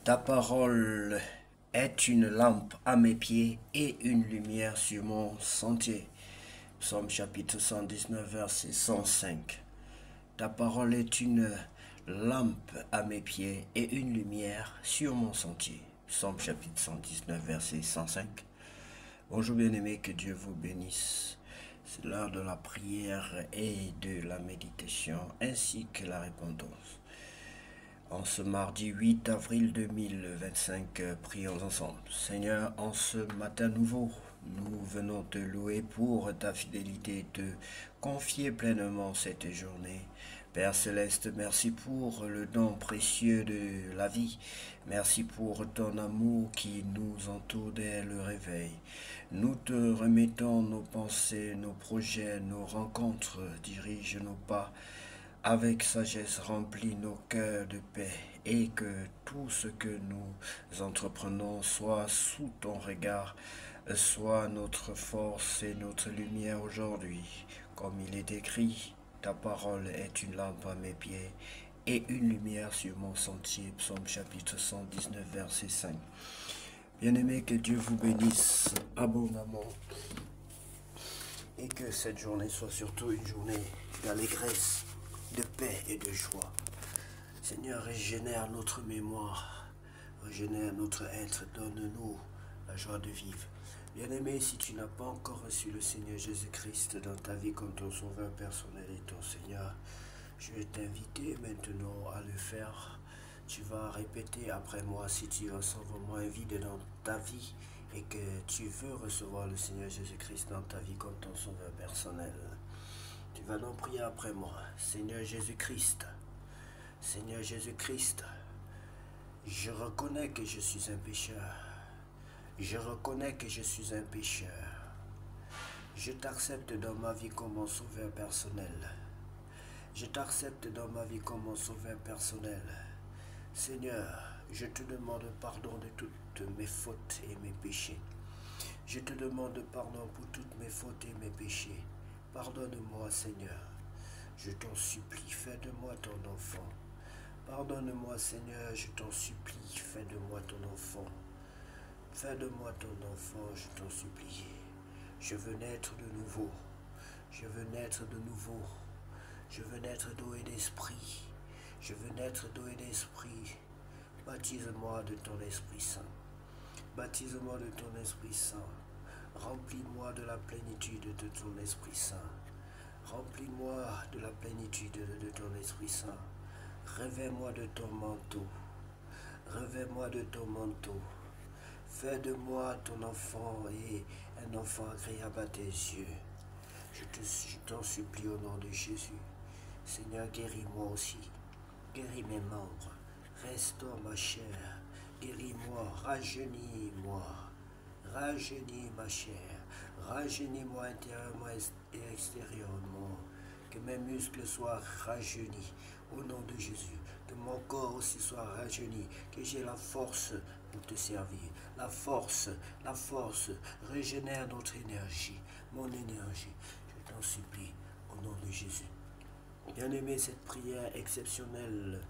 Ta parole est une lampe à mes pieds et une lumière sur mon sentier. Psaume chapitre 119, verset 105. Ta parole est une lampe à mes pieds et une lumière sur mon sentier. Psaume chapitre 119, verset 105. Bonjour bien-aimés, que Dieu vous bénisse. C'est l'heure de la prière et de la méditation ainsi que la repentance. En ce mardi 8 avril 2025, prions ensemble. Seigneur, en ce matin nouveau, nous venons te louer pour ta fidélité et te confier pleinement cette journée. Père Céleste, merci pour le don précieux de la vie. Merci pour ton amour qui nous entoure dès le réveil. Nous te remettons nos pensées, nos projets, nos rencontres. Dirige nos pas avec sagesse, remplis nos cœurs de paix et que tout ce que nous entreprenons soit sous ton regard, soit notre force et notre lumière aujourd'hui. Comme il est écrit, ta parole est une lampe à mes pieds et une lumière sur mon sentier. Psaume chapitre 119, verset 5. Bien-aimés, que Dieu vous bénisse abondamment et que cette journée soit surtout une journée d'allégresse, de paix et de joie. Seigneur, régénère notre mémoire, régénère notre être, donne-nous la joie de vivre. Bien-aimé, si tu n'as pas encore reçu le Seigneur Jésus-Christ dans ta vie comme ton sauveur personnel et ton Seigneur, je vais t'inviter maintenant à le faire. Tu vas répéter après moi si tu ressens vraiment un vide dans ta vie et que tu veux recevoir le Seigneur Jésus-Christ dans ta vie comme ton sauveur personnel. Tu vas donc prier après moi. Seigneur Jésus-Christ, Seigneur Jésus-Christ, je reconnais que je suis un pécheur. Je reconnais que je suis un pécheur. Je t'accepte dans ma vie comme mon sauveur personnel. Je t'accepte dans ma vie comme mon sauveur personnel. Seigneur, je te demande pardon de toutes mes fautes et mes péchés. Je te demande pardon pour toutes mes fautes et mes péchés. Pardonne-moi, Seigneur. Je t'en supplie, fais de moi ton enfant. Pardonne-moi, Seigneur, je t'en supplie, fais de moi ton enfant. Fais de moi ton enfant, je t'en supplie. Je veux naître de nouveau. Je veux naître de nouveau. Je veux naître d'eau et d'esprit. Je veux naître d'eau et d'esprit. Baptise-moi de ton Esprit Saint. Baptise-moi de ton Esprit Saint. Remplis-moi de la plénitude de ton Esprit Saint. Remplis-moi de la plénitude de ton Esprit Saint. Revêt-moi de ton manteau. Revêt-moi de ton manteau. Fais de moi ton enfant et un enfant agréable à tes yeux. Je t'en supplie au nom de Jésus. Seigneur, guéris-moi aussi. Guéris mes membres. Restaure ma chair. Guéris-moi. Rajeunis-moi. Rajeunis ma chair. Rajeunis-moi intérieurement et extérieurement. Que mes muscles soient rajeunis au nom de Jésus. Que mon corps aussi soit rajeuni. Que j'ai la force pour te servir. La force, régénère notre énergie, mon énergie. Je t'en supplie au nom de Jésus. Bien-aimé, cette prière exceptionnelle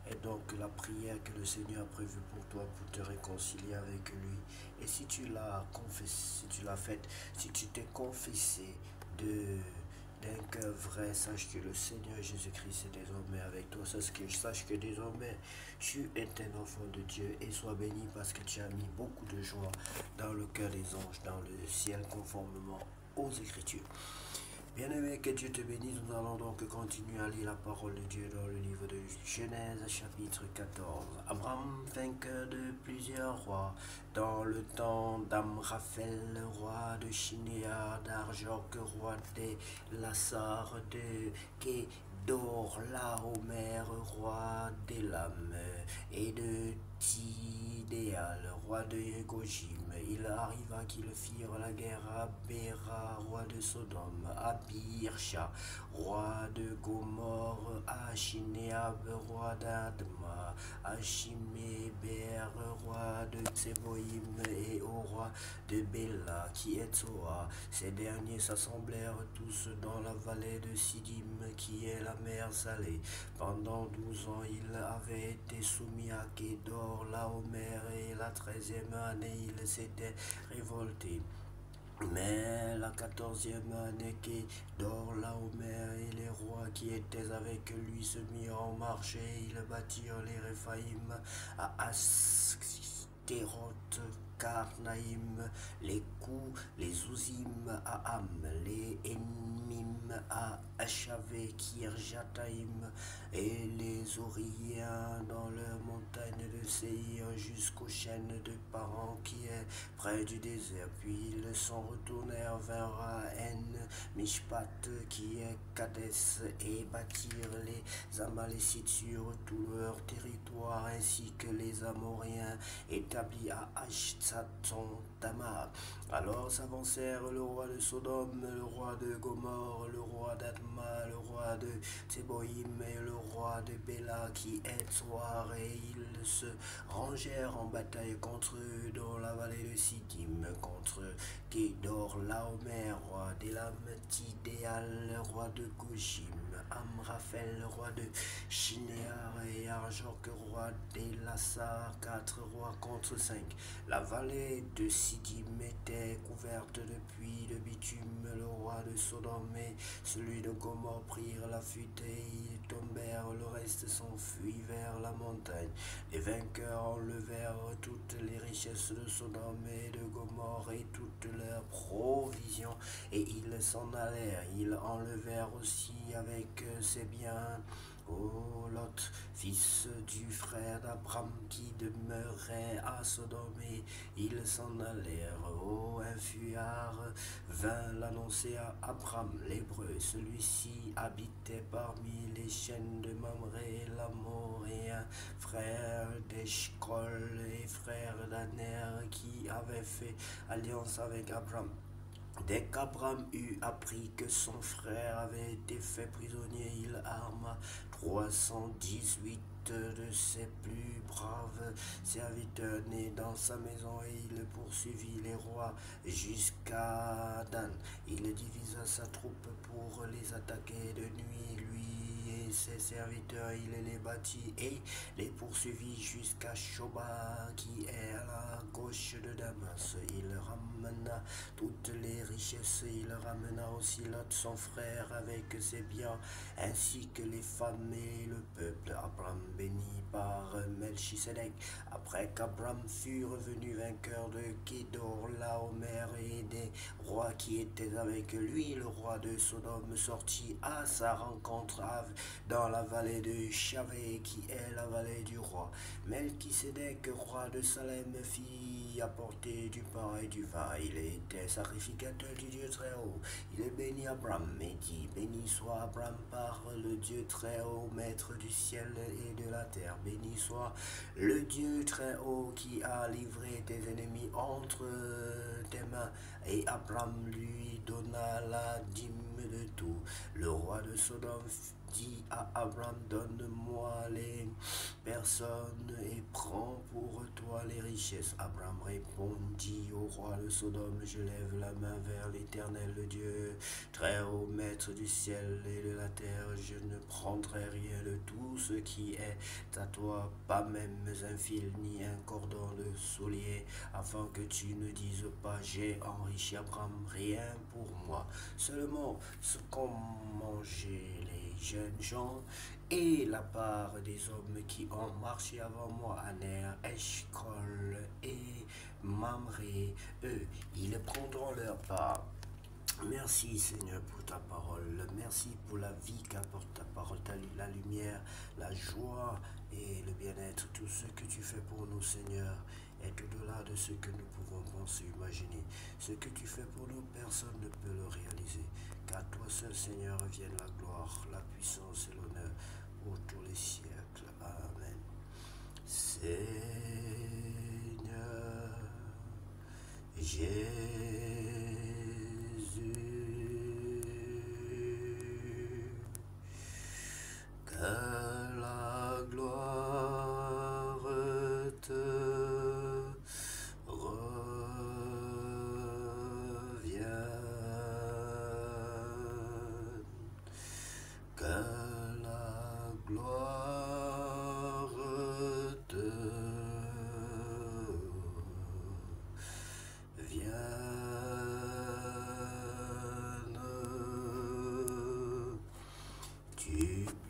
est donc la prière que le Seigneur a prévue pour toi pour te réconcilier avec lui. Et si tu l'as confessé, si tu l'as faite, si tu t'es confessé d'un cœur vrai, sache que le Seigneur Jésus-Christ est désormais avec toi. Sache que désormais tu es un enfant de Dieu et sois béni parce que tu as mis beaucoup de joie dans le cœur des anges, dans le ciel, conformément aux Écritures. Bien-aimé, que Dieu te bénisse. Nous allons donc continuer à lire la parole de Dieu dans le livre de Genèse, chapitre 14. Abraham, vainqueur de plusieurs rois, dans le temps d'Amraphel, roi de Shinéar, d'Arjoc, roi des Lassar, de Kédor, Laomer, roi d'Élam, et de Tidéa, Béal, roi de Gojim. Il arriva qu'ils firent la guerre à Béra, roi de Sodome, à Birsha, roi de Gomorre, à Shineab, roi d'Adma, à Shiméber, roi de Tseboïm, et au roi de Béla, qui est Tsoa. Ces derniers s'assemblèrent tous dans la vallée de Sidim, qui est la mer salée. Pendant 12 ans, il avait été soumis à Kédor, Laomer, et la 13e année, il s'était révolté. Mais la 14e année, Kédor, Laomer et les rois qui étaient avec lui se mirent en marche et ils bâtirent les Réphaïm à Astéroth, Karnaïm, les Coups, les Ouzim à Am, les Enmim à Achavé, Kirjataïm, et les Oriens dans leurs montagnes de Séir jusqu'aux chaînes de Paran qui est près du désert. Puis ils s'en retournèrent vers En Mishpat qui est Kadès et bâtirent les Amalécites sur tout leur territoire ainsi que les Amoriens établis à Ashtaton Tamar. Alors s'avancèrent le roi de Sodome, le roi de Gomorre, le roi d'Adma, le roi de Tseboïm et le roi de Béla qui est soir, et ils se rangèrent en bataille contre eux dans la vallée de Sidim, contre Kédor, Laomer, roi d'Elam, Tidéal, roi de Gojim, Amraphel, roi de Shinéar, et Arjok, roi d'Elassar, 4 rois contre 5. La vallée de Sidim était couverte depuis le bitume. Le roi de Sodome et celui de Gomorre prirent la fuite et ils tombèrent. Le reste s'enfuit vers la montagne. Les vainqueurs enlevèrent toutes les richesses de Sodome et de Gomorre et toutes leurs provisions, et ils s'en allèrent. Ils enlevèrent aussi avec ses biens Lot, fils du frère d'Abram qui demeurait à Sodome, et ils s'en allèrent. Un fuyard vint l'annoncer à Abram l'Hébreu. Celui-ci habitait parmi les chaînes de Mamré, l'Amoréen, frère d'Eshcol et frère d'Aner, qui avait fait alliance avec Abram. Dès qu'Abram eut appris que son frère avait été fait prisonnier, il arma 318 de ses plus braves serviteurs nés dans sa maison, et il poursuivit les rois jusqu'à Dan. Il divisa sa troupe pour les attaquer de nuit, lui et ses serviteurs. Il les battit et les poursuivit jusqu'à Shoba, qui est à la gauche de Damas. Il ramena toutes les richesses. Il ramena aussi Lot, son frère, avec ses biens, ainsi que les femmes et le peuple. Abram béni par Melchisedec. Après qu'Abram fut revenu vainqueur de Kédor, Laomer et des rois qui étaient avec lui, le roi de Sodome sortit à sa rencontre dans la vallée de Chavé, qui est la vallée du roi. Melchisedec, roi de Salem, fit apporter du pain et du vin. Il était sacrificateur du Dieu très haut. Il bénit Abram et dit: béni soit Abram par le Dieu très haut, maître du ciel et de la terre. Béni soit le Dieu très haut qui a livré tes ennemis entre tes mains. Et Abram lui donna la dîme de tout. Le roi de Sodome dit à Abram: donne-moi les personnes et prends pour toi les richesses. Abram répondit au roi de Sodome: je lève la main vers l'Éternel, le Dieu très haut, maître du ciel et de la terre. Je ne prendrai rien de tout ce qui est à toi, pas même un fil ni un cordon de soulier, afin que tu ne dises pas: j'ai enrichi Abram. Rien pour moi, seulement ce qu'ont mangé les jeunes gens et la part des hommes qui ont marché avant moi, Aner, Eshcol et Mamré. Eux, ils prendront leur part. Merci Seigneur pour ta parole, merci pour la vie qu'apporte ta parole, la lumière, la joie et le bien-être. Tout ce que tu fais pour nous, Seigneur, est au-delà de ce que nous pouvons penser, imaginer. Ce que tu fais pour nous, personne ne peut le réaliser. Qu'à toi seul, Seigneur, revienne la gloire, la puissance et l'honneur pour tous les siècles. Amen. Seigneur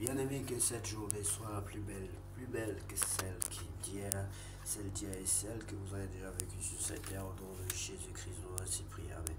Bien-aimé, que cette journée soit plus belle que celle qui d'hier, celle d'hier et celle que vous avez déjà vécue sur cette terre au nom de Jésus-Christ. Nous ainsi prié. Amen.